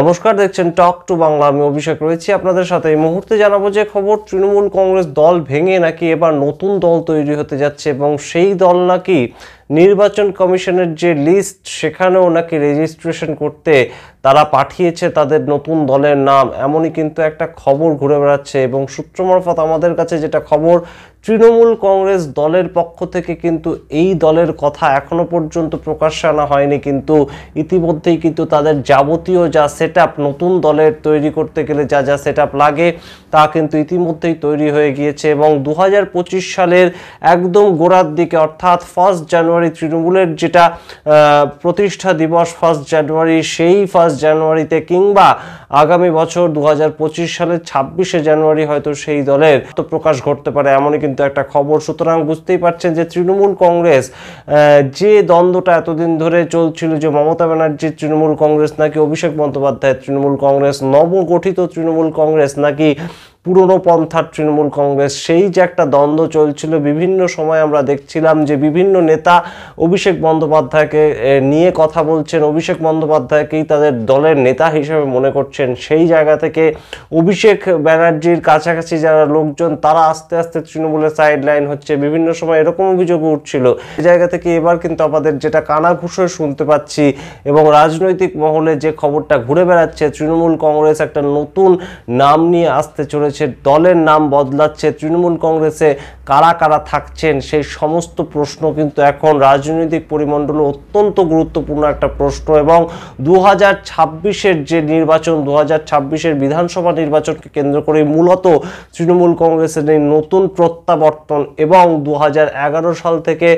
নমস্কার, দেখছেন talk to Bangla. আমি অভিষেক রয়েছি আপনাদের সাথে। এই মুহূর্তে জানাবো যে খবর, তৃণমূল কংগ্রেস দল ভেঙে নাকি এবার নতুন দল তৈরি হতে যাচ্ছে এবং সেই দল নাকি নির্বাচন কমিশনের যে লিস্ট সেখানেও নাকি রেজিস্ট্রেশন করতে তারা পাঠিয়েছে তাদের নতুন দলের নাম। এমনই কিন্তু একটা খবর ঘুরে বেড়াচ্ছে এবং সূত্র মারফত আমাদের কাছে যেটা খবর, তৃণমূল কংগ্রেস দলের পক্ষ থেকে কিন্তু এই দলের কথা এখনো পর্যন্ত প্রকাশ্যে আনা হয়নি, কিন্তু ইতিমধ্যেই কিন্তু তাদের যাবতীয় যা সেটআপ, নতুন দলের তৈরি করতে গেলে যা যা সেটআপ লাগে তা কিন্তু ইতিমধ্যেই তৈরি হয়ে গিয়েছে। এবং 2025 সালের একদম গোড়ার দিকে, অর্থাৎ 1 জানুয়ারি তৃণমূলের যেটা প্রতিষ্ঠা দিবস 1 জানুয়ারি, সেই 1 জানুয়ারিতে কিংবা আগামী বছর 2025 সালের 26শে জানুয়ারি হয়তো সেই দলের প্রকাশ ঘটতে পারে, এমনই কিন্তু একটা খবর। সুতরাং বুঝতেই পারছেন যে তৃণমূল কংগ্রেস যে দ্বন্দ্বটা এতদিন ধরে চলছিল, যে মমতা ব্যানার্জির তৃণমূল কংগ্রেস নাকি অভিষেক বন্দ্যোপাধ্যায়ের তৃণমূল কংগ্রেস, নবগঠিত তৃণমূল কংগ্রেস নাকি পুরনো পন্থার তৃণমূল কংগ্রেস, সেই যে একটা দ্বন্দ্ব চলছিল, বিভিন্ন সময় আমরা দেখছিলাম যে বিভিন্ন নেতা অভিষেক বন্দ্যোপাধ্যায়কে নিয়ে কথা বলছেন, অভিষেক বন্দ্যোপাধ্যায়কেই তাদের দলের নেতা হিসেবে মনে করছেন। সেই জায়গা থেকে অভিষেক ব্যানার্জির কাছাকাছি যারা লোকজন তারা আস্তে আস্তে তৃণমূলের সাইড লাইন হচ্ছে, বিভিন্ন সময় এরকম অভিযোগ উঠছিল। এই জায়গা থেকে এবার কিন্তু আমাদের যেটা কানাঘুষো শুনতে পাচ্ছি এবং রাজনৈতিক মহলে যে খবরটা ঘুরে বেড়াচ্ছে, তৃণমূল কংগ্রেস একটা নতুন নাম নিয়ে আসতে চলেছে, দলের নাম বদলাচ্ছে। তৃণমূল কংগ্রেসে কারা কারা থাকছেন সেই সমস্ত প্রশ্ন কিন্তু এখন রাজনৈতিক পরিমণ্ডলে অত্যন্ত গুরুত্বপূর্ণ একটা প্রশ্ন। এবং 2026-এর যে নির্বাচন, 2026-এর বিধানসভা নির্বাচনকে কেন্দ্র করে মূলত তৃণমূল কংগ্রেসের এই নতুন প্রত্যাবর্তন এবং 2011 সাল থেকে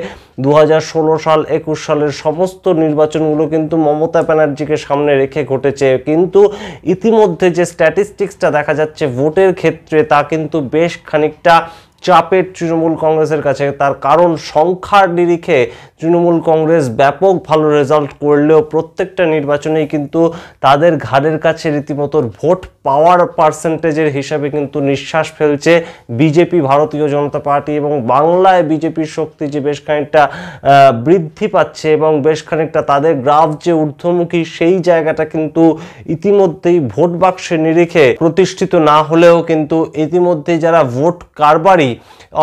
2016 সাল 21 সালের সমস্ত নির্বাচনগুলো কিন্তু মমতা ব্যানার্জিকে সামনে রেখে ঘটেছে। কিন্তু ইতিমধ্যে যে স্ট্যাটিস্টিক্সটা দেখা যাচ্ছে ভোটের ক্ষেত্রে, তা কিন্তু বেশ খানিকটা চাপের তৃণমূল কংগ্রেসের কাছে। তার কারণ, সংখ্যার নিরিখে তৃণমূল কংগ্রেস ব্যাপক ভালো রেজাল্ট করলেও প্রত্যেকটা নির্বাচনেই কিন্তু তাদের ঘাড়ের কাছে রীতিমতো ভোট পাওয়ার পার্সেন্টেজের হিসাবে কিন্তু নিঃশ্বাস ফেলছে বিজেপি, ভারতীয় জনতা পার্টি। এবং বাংলায় বিজেপির শক্তি যে বেশ খানিকটা বৃদ্ধি পাচ্ছে এবং বেশ খানিকটা তাদের গ্রাফ যে ঊর্ধ্বমুখী, সেই জায়গাটা কিন্তু ইতিমধ্যেই ভোট বাক্সের নিরিখে প্রতিষ্ঠিত না হলেও কিন্তু ইতিমধ্যেই যারা ভোট কারবারি,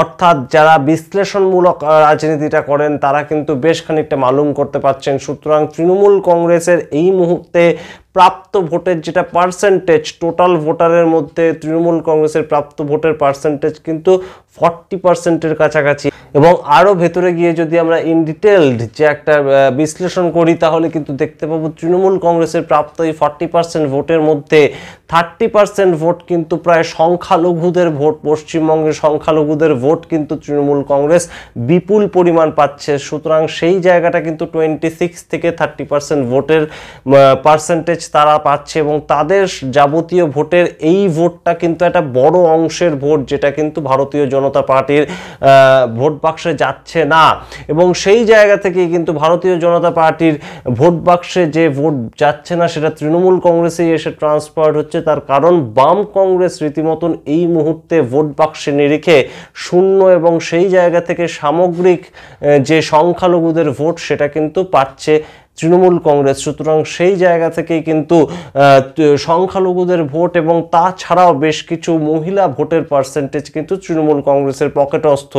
অর্থাৎ যারা বিশ্লেষণমূলক রাজনীতিটা করেন, তারা কিন্তু বেশ খানিকটা মালুম করতে পারছেন। সুতরাং তৃণমূল কংগ্রেসের এই মুহূর্তে প্রাপ্ত ভোটের যেটা পার্সেন্টেজ, টোটাল ভোটারের মধ্যে তৃণমূল কংগ্রেসের প্রাপ্ত ভোটের পার্সেন্টেজ কিন্তু 40%-এর কাছাকাছি। এবং আরও ভেতরে গিয়ে যদি আমরা ইন ডিটেলড যে একটা বিশ্লেষণ করি, তাহলে কিন্তু দেখতে পাবো তৃণমূল কংগ্রেসের প্রাপ্ত এই 40% ভোটের মধ্যে 30% ভোট কিন্তু প্রায় সংখ্যালঘুদের ভোট। পশ্চিমবঙ্গের সংখ্যালঘুদের ভোট কিন্তু তৃণমূল কংগ্রেস বিপুল পরিমাণ পাচ্ছে। সুতরাং সেই জায়গাটা কিন্তু 26 থেকে 30% ভোটের পার্সেন্টেজ তারা পাচ্ছে এবং তাদের যাবতীয় ভোটের এই ভোটটা কিন্তু একটা বড় অংশের ভোট, যেটা কিন্তু ভারতীয় জনতা পার্টির ভোট বাক্সে যাচ্ছে না। এবং সেই জায়গা থেকে কিন্তু ভারতীয় জনতা পার্টির ভোট বাক্সে যে ভোট যাচ্ছে না, সেটা তৃণমূল কংগ্রেসেই এসে ট্রান্সফার হচ্ছে। তার কারণ, বাম কংগ্রেস রীতিমতন এই মুহূর্তে ভোট বাক্সে নিরিখে শূন্য এবং সেই জায়গা থেকে সামগ্রিক যে সংখ্যালঘুদের ভোট সেটা কিন্তু পাচ্ছে তৃণমূল কংগ্রেস। সুতরাং সেই জায়গা থেকেই কিন্তু সংখ্যালঘুদের ভোট এবং তাছাড়াও বেশ কিছু মহিলা ভোটের পার্সেন্টেজ কিন্তু তৃণমূল কংগ্রেসের পকেটস্থ।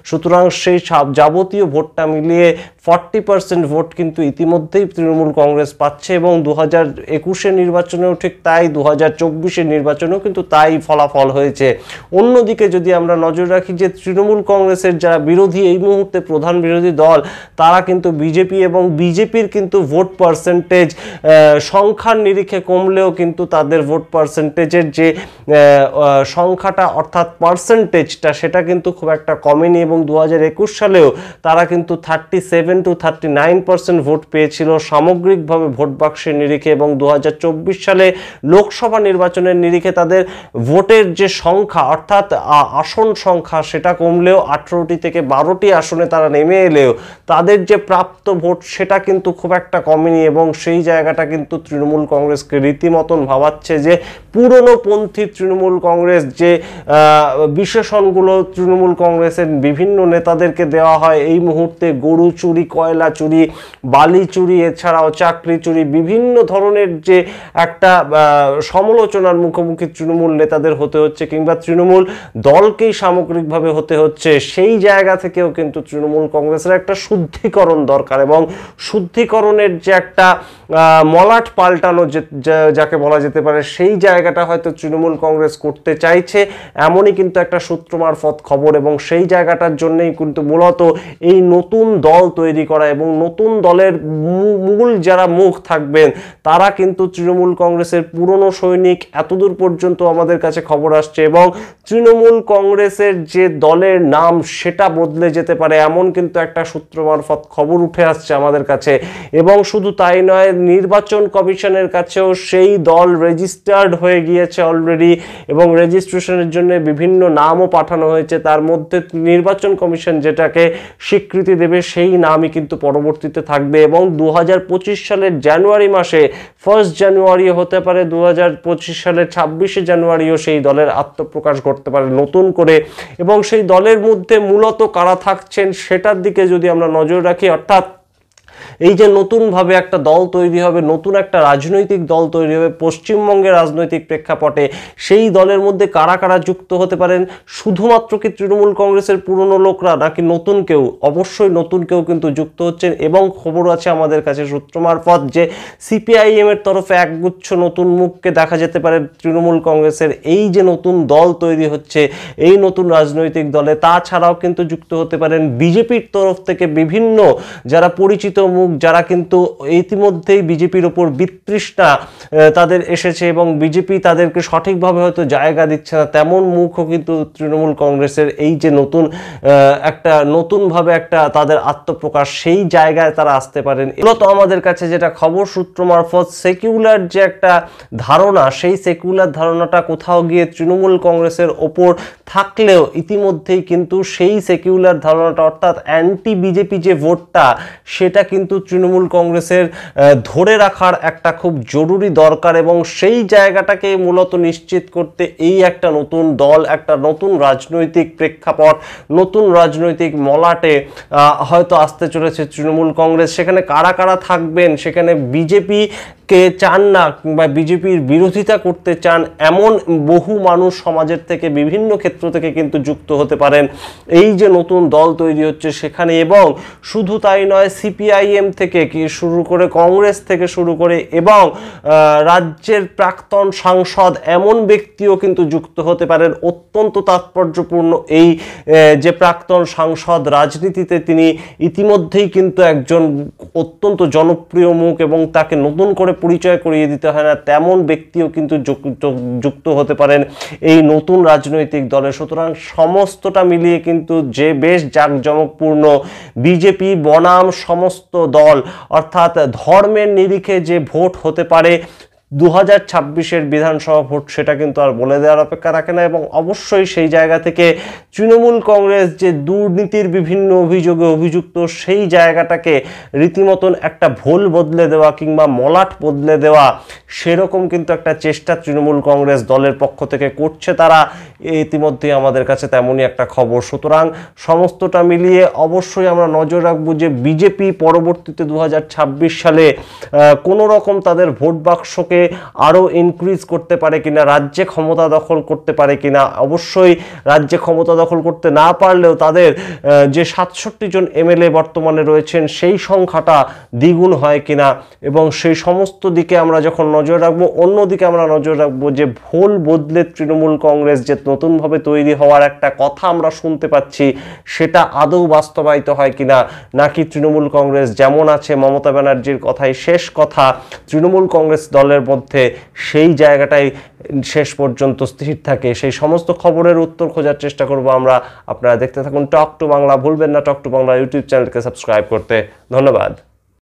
সুতরাং সেই যাবতীয় ভোটটা মিলিয়ে 40% ভোট কিন্তু ইতিমধ্যেই তৃণমূল কংগ্রেস পাচ্ছে এবং 2021-এর নির্বাচনেও ঠিক তাই, 2024-এর নির্বাচনেও কিন্তু তাই ফলাফল হয়েছে। অন্যদিকে যদি আমরা নজর রাখি যে তৃণমূল কংগ্রেসের যারা বিরোধী, এই মুহূর্তে প্রধান বিরোধী দল, তারা কিন্তু বিজেপি, এবং বিজেপির কিন্তু ভোট পার্সেন্টেজ সংখ্যার নিরিখে কমলেও কিন্তু তাদের ভোট পার্সেন্টেজের যে সংখ্যাটা, অর্থাৎ পার্সেন্টেজটা, সেটা কিন্তু খুব একটা কমেনি। এবং 2021 সালেও তারা কিন্তু 37 to 39% ভোট পেয়েছিল সামগ্রিকভাবে ভোট বাক্সের নিরিখে। এবং 2024 সালে লোকসভা নির্বাচনের নিরিখে তাদের ভোটের যে সংখ্যা, অর্থাৎ আসন সংখ্যা, সেটা কমলেও 18টি থেকে 12টি আসনে তারা নেমে এলেও তাদের যে প্রাপ্ত ভোট সেটা কিন্তু খুব একটা কমেনি। এবং সেই জায়গাটা কিন্তু তৃণমূল কংগ্রেসকে রীতিমতন ভাবাচ্ছে যে পুরনো পন্থী তৃণমূল কংগ্রেস, যে বিশেষণগুলো তৃণমূল কংগ্রেসের বিভিন্ন নেতাদেরকে দেওয়া হয়, এই মুহূর্তে গরু চুরি, চুরি, কয়লা চুরি, বালি চুরি, এছাড়াও চাকরি চুরি, বিভিন্ন ধরনের যে একটা সমালোচনার মুখোমুখি তৃণমূল নেতাদের হতে হচ্ছে কিংবা তৃণমূল দলকেই সামগ্রিকভাবে হতে হচ্ছে, সেই জায়গা থেকেও কিন্তু তৃণমূল কংগ্রেসের একটা শুদ্ধিকরণ দরকার এবং শুদ্ধিকরণের যে একটা মলাট পাল্টানো যাকে বলা যেতে পারে, সেই জায়গাটা হয়তো তৃণমূল কংগ্রেস করতে চাইছে, এমনই কিন্তু একটা সূত্র মারফত খবর। এবং সেই জায়গাটার জন্যই কিন্তু মূলত এই নতুন দল তৈরি করা এবং নতুন দলের মূল যারা মুখ থাকবেন তারা কিন্তু তৃণমূল কংগ্রেসের পুরনো সৈনিক, এতদূর পর্যন্ত আমাদের কাছে খবর আসছে। এবং তৃণমূল কংগ্রেসের যে দলের নাম সেটা বদলে যেতে পারে এমন কিন্তু একটা সূত্র মারফত খবর উঠে আসছে আমাদের কাছে। এবং শুধু তাই নয়, নির্বাচন কমিশনের কাছেও সেই দল রেজিস্টার্ড হয়ে গিয়েছে অলরেডি এবং রেজিস্ট্রেশনের জন্য বিভিন্ন নামও পাঠানো হয়েছে। তার মধ্যে নির্বাচন কমিশন যেটাকে স্বীকৃতি দেবে সেই নামই কিন্তু পরবর্তীতে থাকবে। এবং 2025 সালের জানুয়ারি মাসে 1 জানুয়ারি হতে পারে, 2025 সালের 26 জানুয়ারিও সেই দলের আত্মপ্রকাশ ঘটতে পারে নতুন করে। এবং সেই দলের মধ্যে মূলত কারা থাকছেন সেটার দিকে যদি আমরা নজর রাখি, অর্থাৎ এই যে নতুনভাবে একটা দল তৈরি হবে, নতুন একটা রাজনৈতিক দল তৈরি হবে পশ্চিমবঙ্গের রাজনৈতিক প্রেক্ষাপটে, সেই দলের মধ্যে কারা কারা যুক্ত হতে পারেন? শুধুমাত্র কি তৃণমূল কংগ্রেসের পুরনো লোকরা নাকি নতুন কেউ? অবশ্যই নতুন কেউ কিন্তু যুক্ত হচ্ছেন। এবং খবর আছে আমাদের কাছে সূত্র মারফত যে সিপিআইএম এর তরফে একগুচ্ছ নতুন মুখকে দেখা যেতে পারে তৃণমূল কংগ্রেসের এই যে নতুন দল তৈরি হচ্ছে, এই নতুন রাজনৈতিক দলে। তাছাড়াও কিন্তু যুক্ত হতে পারেন বিজেপির তরফ থেকে বিভিন্ন যারা পরিচিত মুখ, যারা কিন্তু ইতিমধ্যেই বিজেপির উপর বিতৃষ্ণা তাদের এসেছে এবং বিজেপি তাদেরকে সঠিকভাবে হয়তো জায়গা দিচ্ছে না, তেমন মুখও কিন্তু তৃণমূল কংগ্রেসের এই যে নতুনভাবে একটা তাদের আত্মপ্রকাশ, সেই জায়গায় তারা আসতে পারেন। মূলত আমাদের কাছে যেটা খবর সূত্র মারফত সেকুলার যে একটা ধারণা, সেই সেকুলার ধারণাটা কোথাও গিয়ে তৃণমূল কংগ্রেসের ওপর থাকলেও ইতিমধ্যেই কিন্তু সেই সেকুলার ধারণাটা অর্থাৎ অ্যান্টি বিজেপি যে ভোটটা, সেটা কিন্তু তৃণমূল কংগ্রেসের ধরে রাখার একটা খুব জরুরি দরকার। এবং সেই জায়গাটাকে মূলত নিশ্চিত করতে এই একটা নতুন দল, একটা নতুন রাজনৈতিক প্রেক্ষাপট, নতুন রাজনৈতিক মলাটে হয়তো আসতে চলেছে তৃণমূল কংগ্রেস। সেখানে কারা কারা থাকবেন, সেখানে বিজেপি কে চান না কিংবা বিজেপির বিরোধিতা করতে চান এমন বহু মানুষ সমাজের থেকে বিভিন্ন ক্ষেত্র থেকে কিন্তু যুক্ত হতে পারেন এই যে নতুন দল তৈরি হচ্ছে সেখানে। এবং শুধু তাই নয়, সিপিআইএম থেকে কি শুরু করে, কংগ্রেস থেকে শুরু করে এবং রাজ্যের প্রাক্তন সাংসদ এমন ব্যক্তিও কিন্তু যুক্ত হতে পারেন। অত্যন্ত তাৎপর্যপূর্ণ এই যে প্রাক্তন সাংসদ, রাজনীতিতে তিনি ইতিমধ্যেই কিন্তু একজন অত্যন্ত জনপ্রিয় মুখ এবং তাকে নতুন করে পরিচয় করিয়ে দিতে হয় না, তেমন ব্যক্তিও কিন্তু যুক্ত হতে পারেন এই নতুন রাজনৈতিক দলে। সুতরাং সমস্তটা মিলিয়ে কিন্তু যে বেশ জাঁকজমকপূর্ণ বিজেপি বনাম সমস্ত দল, অর্থাৎ ধর্মের নিরিখে যে ভোট হতে পারে 2026-এর বিধানসভা ভোট, সেটা কিন্তু আর বলে দেওয়ার অপেক্ষা রাখে না। এবং অবশ্যই সেই জায়গা থেকে তৃণমূল কংগ্রেস যে দুর্নীতির বিভিন্ন অভিযোগে অভিযুক্ত, সেই জায়গাটাকে রীতিমতন একটা ভোল বদলে দেওয়া কিংবা মলাট বদলে দেওয়া, সেরকম কিন্তু একটা চেষ্টা তৃণমূল কংগ্রেস দলের পক্ষ থেকে করছে তারা, ইতিমধ্যেই আমাদের কাছে তেমনই একটা খবর। সুতরাং সমস্তটা মিলিয়ে অবশ্যই আমরা নজর রাখবো যে বিজেপি পরবর্তীতে 2026 সালে কোনো রকম তাদের ভোট বাক্সকে আরো ইনক্রিজ করতে পারে কিনা, রাজ্যে ক্ষমতা দখল করতে পারে কিনা। অবশ্যই রাজ্যে ক্ষমতা দখল করতে না পারলেও তাদের যে 67 জন এমএলএ বর্তমানে রয়েছেন সেই সংখ্যাটা দ্বিগুণ হয় কিনা, এবং সেই সমস্ত দিকে আমরা যখন নজর রাখবো, অন্যদিকে আমরা নজর রাখবো যে ভোল বদলে তৃণমূল কংগ্রেস যে নতুনভাবে তৈরি হওয়ার একটা কথা আমরা শুনতে পাচ্ছি, সেটা আদৌ বাস্তবায়িত হয় কিনা, নাকি তৃণমূল কংগ্রেস যেমন আছে মমতা ব্যানার্জির কথাই শেষ কথা তৃণমূল কংগ্রেস দলের মধ্যে, সেই জায়গাটাই শেষ পর্যন্ত স্থির থাকে। সেই সমস্ত খবরের উত্তর খোঁজার চেষ্টা করব আমরা। আপনারা দেখতে থাকুন টক টু বাংলা। ভুলবেন না টক টু বাংলা ইউটিউব চ্যানেলকে সাবস্ক্রাইব করতে। ধন্যবাদ।